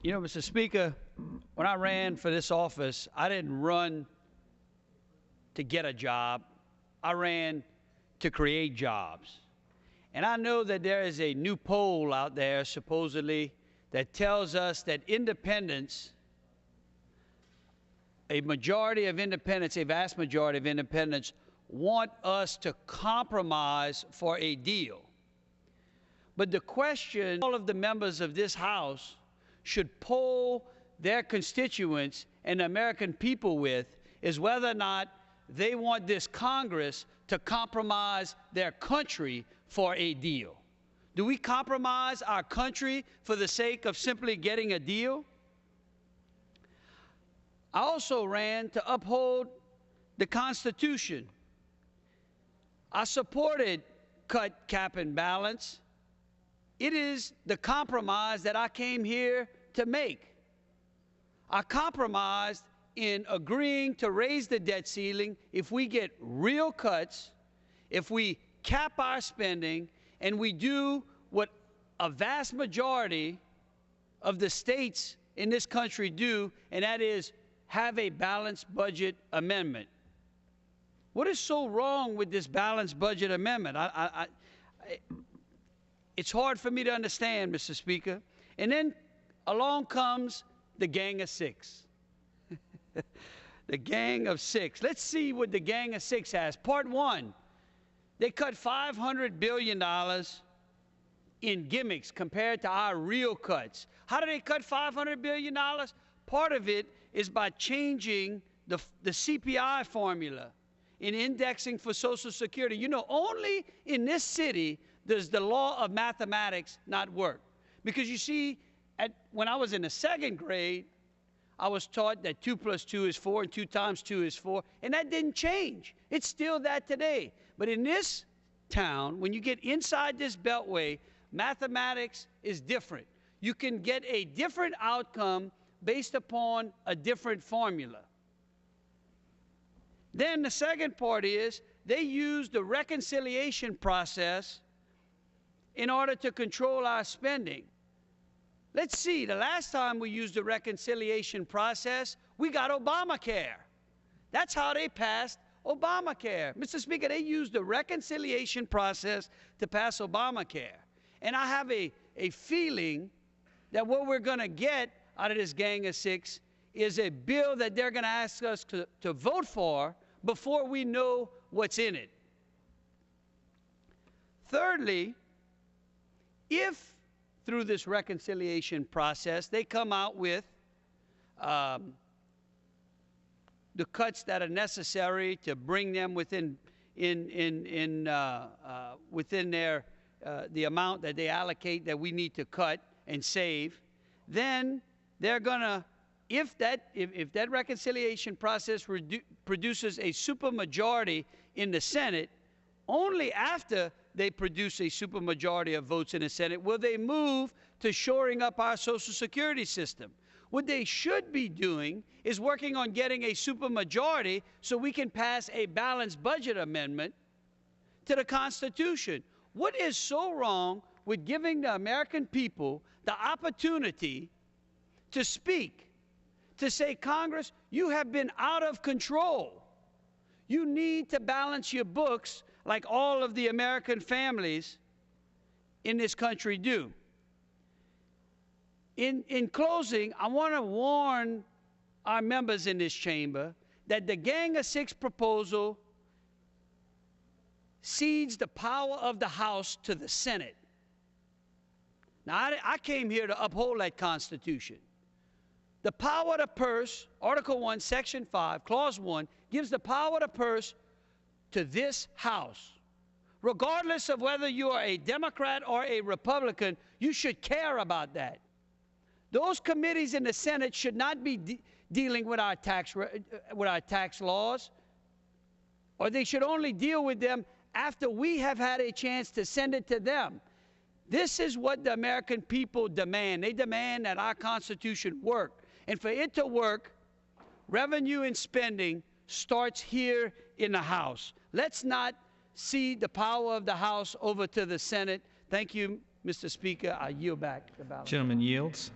You know, Mr. Speaker, when I ran for this office, I didn't run to get a job. I ran to create jobs. And I know that there is a new poll out there, supposedly, that tells us that independents, a majority of independents, a vast majority of independents, want us to compromise for a deal. But the question all of the members of this House should poll their constituents and the American people with is whether or not they want this Congress to compromise their country for a deal. Do we compromise our country for the sake of simply getting a deal? I also ran to uphold the Constitution. I supported cut, cap, and balance. It is the compromise that I came here to make. I compromised in agreeing to raise the debt ceiling if we get real cuts, if we cap our spending, and we do what a vast majority of the states in this country do, and that is have a balanced budget amendment. What is so wrong with this balanced budget amendment? It's hard for me to understand, Mr. Speaker. And then along comes the Gang of Six. The Gang of Six. Let's see what the Gang of Six has. Part one, they cut $500 billion in gimmicks compared to our real cuts. How do they cut $500 billion? Part of it is by changing the CPI formula in indexing for Social Security. You know, only in this city does the law of mathematics not work. Because you see, when I was in the second grade, I was taught that 2 + 2 is 4 and 2 × 2 is 4, and that didn't change. It's still that today. But in this town, when you get inside this beltway, mathematics is different. You can get a different outcome based upon a different formula. Then the second part is they use the reconciliation process in order to control our spending. Let's see, the last time we used the reconciliation process, we got Obamacare. That's how they passed Obamacare. Mr. Speaker, they used the reconciliation process to pass Obamacare. And I have a feeling that what we're going to get out of this Gang of Six is a bill that they're going to ask us to vote for before we know what's in it. Thirdly, if through this reconciliation process they come out with the cuts that are necessary to bring them within their the amount that they allocate that we need to cut and save, then they're gonna, if that reconciliation process produces a supermajority in the Senate, only after they produce a supermajority of votes in the Senate will they move to shoring up our Social Security system. What they should be doing is working on getting a supermajority so we can pass a balanced budget amendment to the Constitution. What is so wrong with giving the American people the opportunity to speak, to say, Congress, you have been out of control. You need to balance your books like all of the American families in this country do. In closing, I want to warn our members in this chamber that the Gang of Six proposal cedes the power of the House to the Senate. Now, I came here to uphold that Constitution. The power of the purse, Article 1, Section 5, Clause 1, gives the power of the purse to this House. Regardless of whether you are a Democrat or a Republican, you should care about that. Those committees in the Senate should not be dealing with our tax laws, or they should only deal with them after we have had a chance to send it to them. This is what the American people demand. They demand that our Constitution work. And for it to work, revenue and spending starts here in the House. Let's not cede the power of the House over to the Senate. Thank you, Mr. Speaker. I yield back the ballot. Gentleman yields.